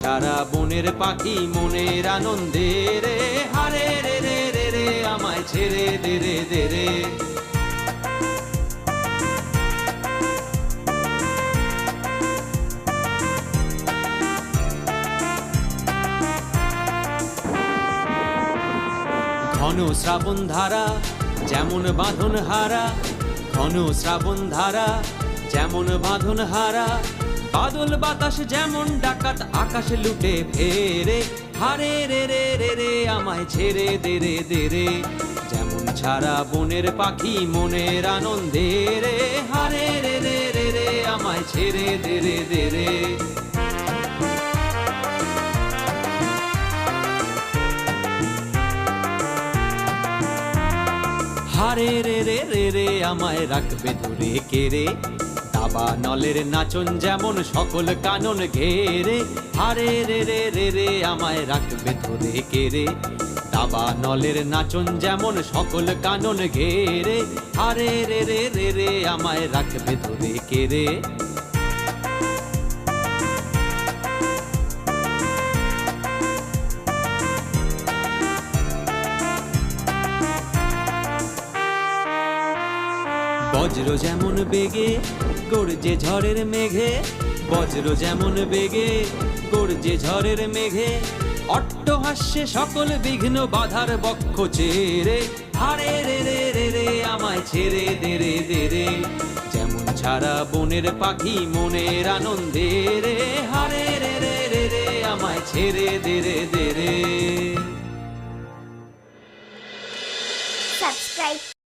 সারা বনের পাখি মনের আনন্দে রে, হারে রে রে রে রে আমায় ছেড়ে দে রে দে রে। ঘন শ্রাবণ ধারা যেমন বাঁধন হারা, ঘন শ্রাবণ ধারা যেমন বাঁধন হারা, বাদল বাতাস যেমন ডাকাত আকাশে লুটে ফেরে, হারে রে রে রে রে আমায় ছেড়ে দে রে দে রে। যেমন ছাড়া বনের পাখি মনের আনন্দে রে, হারে রে রে রে রে আমায় ছেড়ে দে রে দে রে। হারে রে রে রে রে আমায় রাখবে ধরে কেড়ে, দাবা নলের নাচন যেমন সকল কানন ঘেরে, হারে রে রে রে রে আমায় রাখবে ধরে কেড়ে, দাবা নলের নাচন যেমন সকল কানন ঘেরে, হারে রে রে রে রে আমায় রাখবে ধরে কেড়ে। বজ্র যেমন বেগে গর্জে ঝড়ের মেঘে, বজ্র যেমন বেগে গর্জে ঝড়ের মেঘে, অট্টহাস্যে সকল বিঘ্ন বাধার বক্ষ চেরে, হারে রে রে রে রে আমায় ছেড়ে দে রে দে রে। যেমন ছাড়া বনের পাখি মনের আনন্দে রে, হারে রে রে রে রে আমায় ছেড়ে দে রে দে রে।